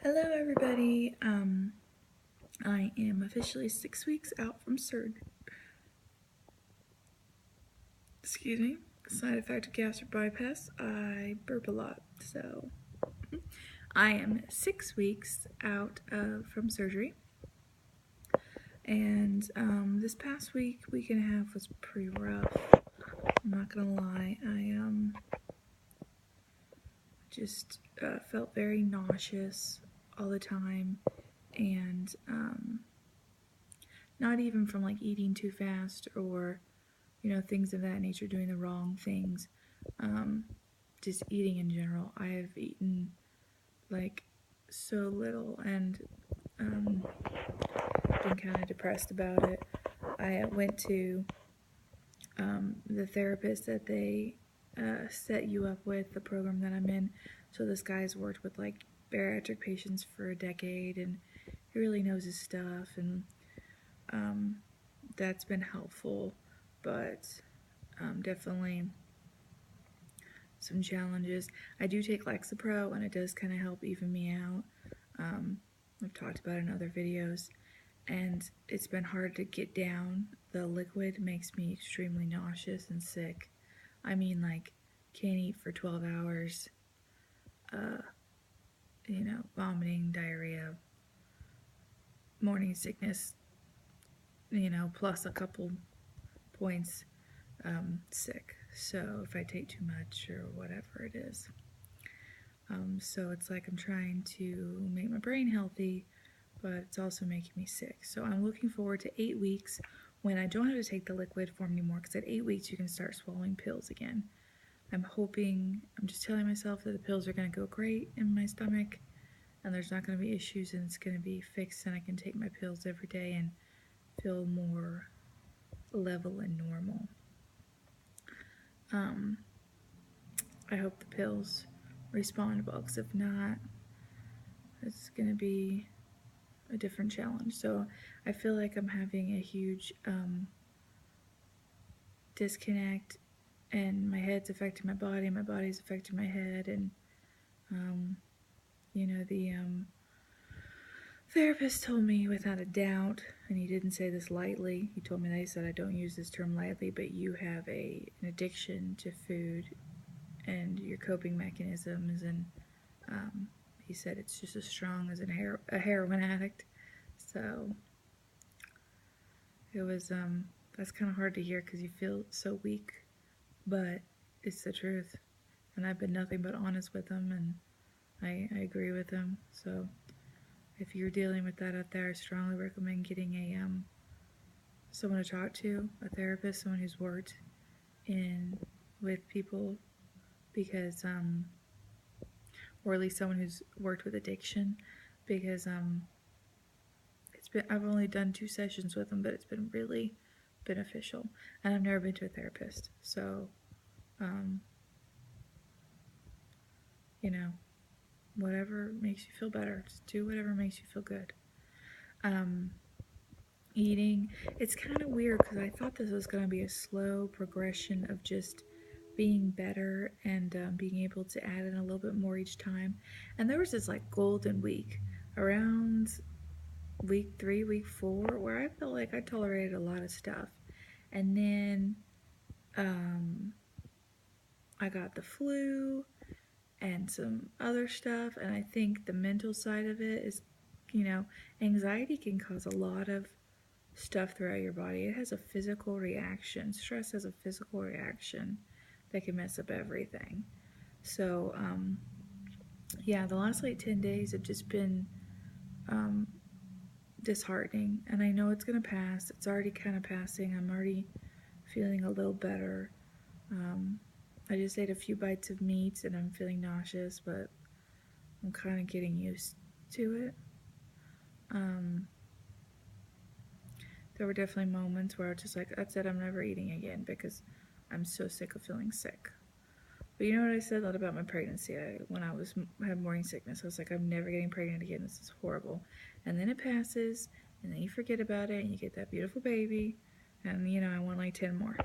Hello everybody, I am officially 6 weeks out from surgery. Excuse me, side effect of gastric bypass, I burp a lot, so I am 6 weeks out from surgery. And this past week and a half was pretty rough, I'm not gonna lie. I just felt very nauseous all the time, and not even from like eating too fast or things of that nature, doing the wrong things, just eating in general. I have eaten like so little and been kind of depressed about it. I went to the therapist that they set you up with, the program that I'm in. So this guy's worked with like bariatric patients for a decade, and he really knows his stuff, and that's been helpful, but definitely some challenges. I do take Lexapro, and it does kind of help even me out. I've talked about it in other videos, and it's been hard to get down. The liquid makes me extremely nauseous and sick. I mean, like, can't eat for 12 hours, vomiting, diarrhea, morning sickness, plus a couple points sick. So if I take too much or whatever it is. So it's like I'm trying to make my brain healthy, but it's also making me sick. So I'm looking forward to 8 weeks when I don't have to take the liquid form anymore, because at 8 weeks you can start swallowing pills again. I'm just telling myself that the pills are going to go great in my stomach, and there's not going to be issues, and it's going to be fixed, and I can take my pills every day and feel more level and normal. I hope the pills respond well, because if not, it's going to be a different challenge. So I feel like I'm having a huge disconnect, and my head's affecting my body, and my body's affecting my head, and the therapist told me without a doubt, and he didn't say this lightly, he told me that, he said, I don't use this term lightly, but you have an addiction to food and your coping mechanisms, and he said it's just as strong as a heroin addict. So it was that's kind of hard to hear, because you feel so weak, but it's the truth, and I've been nothing but honest with him, and I agree with him. So if you're dealing with that out there, I strongly recommend getting someone to talk to, a therapist, someone who's worked with people, because or at least someone who's worked with addiction, because I've only done 2 sessions with them, but it's been really beneficial, and I've never been to a therapist. So whatever makes you feel better, just do whatever makes you feel good. Eating, it's kind of weird, because I thought this was going to be a slow progression of just being better and being able to add in a little bit more each time. And there was this like golden week around week 3, week 4, where I felt like I tolerated a lot of stuff, and then I got the flu and some other stuff, and I think the mental side of it is, anxiety can cause a lot of stuff throughout your body. It has a physical reaction. Stress has a physical reaction that can mess up everything. So yeah, the last like 10 days have just been disheartening, and I know it's gonna pass. It's already kind of passing. I'm already feeling a little better. I just ate a few bites of meat, and I'm feeling nauseous, but I'm kind of getting used to it. There were definitely moments where I was just like, that's it, I'm never eating again, because I'm so sick of feeling sick. But you know what I said about my pregnancy? When I had morning sickness, I was like, I'm never getting pregnant again. This is horrible. And then it passes, and then you forget about it, and you get that beautiful baby, and I want like 10 more.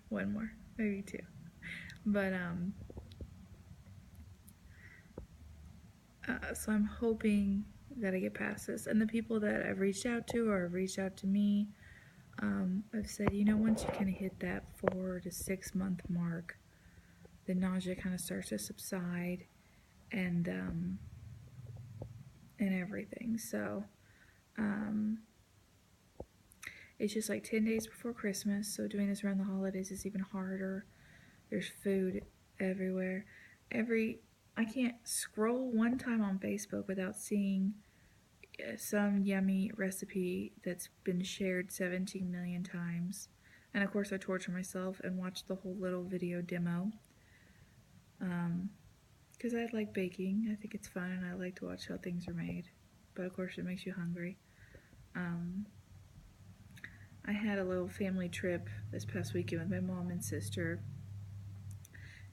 One more, maybe 2. But So I'm hoping that I get past this. And the people that I've reached out to or have reached out to me, I've said, once you kind of hit that 4 to 6 month mark, the nausea kind of starts to subside, and everything. So it's just like 10 days before Christmas, so doing this around the holidays is even harder. There's food everywhere. I can't scroll one time on Facebook without seeing some yummy recipe that's been shared 17 million times. And of course I torture myself and watch the whole little video demo. Because I like baking. I think it's fun and I like to watch how things are made. But of course it makes you hungry. I had a little family trip this past weekend with my mom and sister.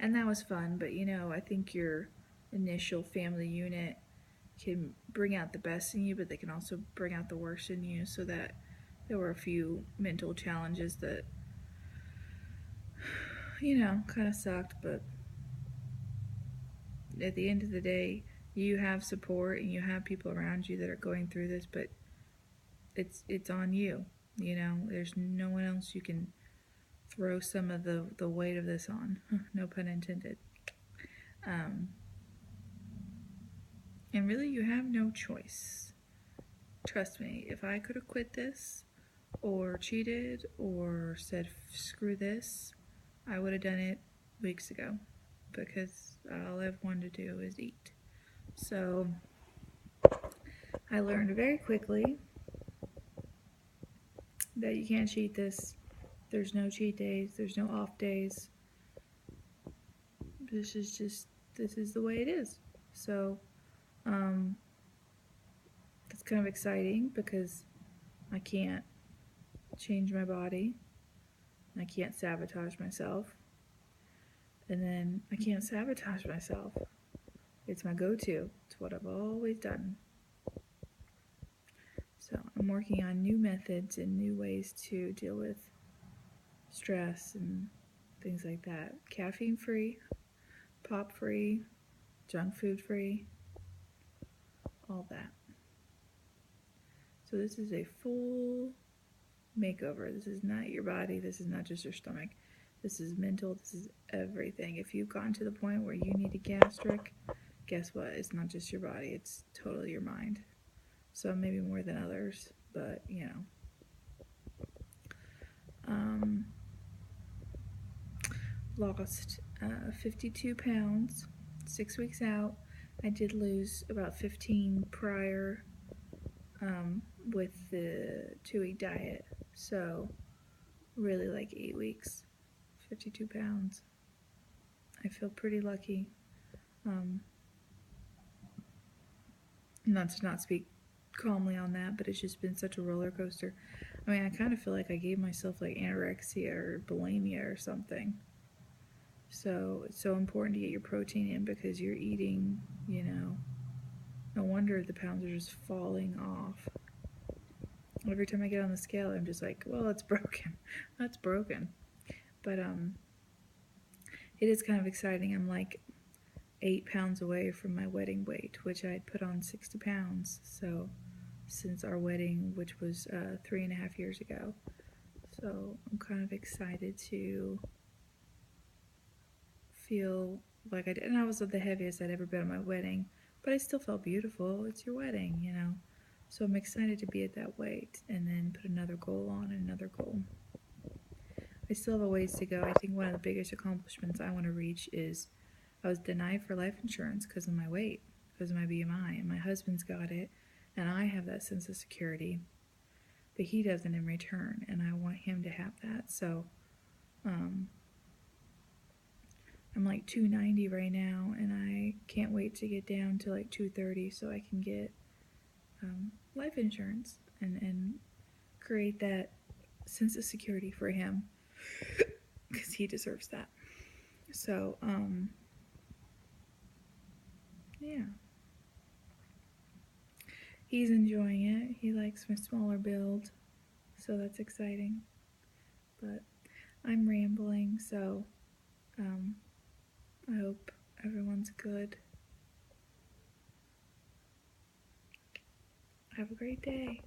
And that was fun, but I think your initial family unit can bring out the best in you, but they can also bring out the worst in you, so that there were a few mental challenges that, kind of sucked, but at the end of the day, you have support and you have people around you that are going through this, but it's on you. There's no one else you can throw some of the weight of this on. No pun intended. And really, you have no choice. Trust me, if I could have quit this, or cheated, or said screw this, I would have done it weeks ago, because all I've wanted to do is eat. So I learned very quickly that you can't cheat this. There's no cheat days, there's no off days. This is the way it is. So that's kind of exciting, because I can't change my body. I can't sabotage myself. And then I can't sabotage myself. It's my go-to. It's what I've always done. So I'm working on new methods and new ways to deal with stress and things like that. Caffeine free, pop free, junk food free, all that. So this is a full makeover. This is not your body. This is not just your stomach. This is mental. This is everything. If you've gotten to the point where you need a gastric, guess what? It's not just your body. It's totally your mind. So maybe more than others, but lost 52 pounds, 6 weeks out. I did lose about 15 prior with the 2-week diet. So really like 8 weeks, 52 pounds. I feel pretty lucky. Not to not speak calmly on that, but it's just been such a roller coaster. I mean, I kind of feel like I gave myself like anorexia or bulimia or something. So it's so important to get your protein in, because you're eating, no wonder the pounds are just falling off. Every time I get on the scale, I'm just like, well, it's broken. That's broken. But it is kind of exciting. I'm like 8 pounds away from my wedding weight, which I had put on 60 pounds. So since our wedding, which was 3.5 years ago. So I'm kind of excited to feel like I did. And I was the heaviest I'd ever been at my wedding, but I still felt beautiful. It's your wedding, So I'm excited to be at that weight, and then put another goal on and another goal. I still have a ways to go. I think one of the biggest accomplishments I want to reach is I was denied for life insurance because of my weight, because of my BMI, and my husband's got it, and I have that sense of security, but he doesn't in return, and I want him to have that. So I'm like 290 right now, and I can't wait to get down to like 230 so I can get life insurance and create that sense of security for him, because he deserves that. So yeah, he's enjoying it. He likes my smaller build, so that's exciting. But I'm rambling, so I hope everyone's good. Have a great day.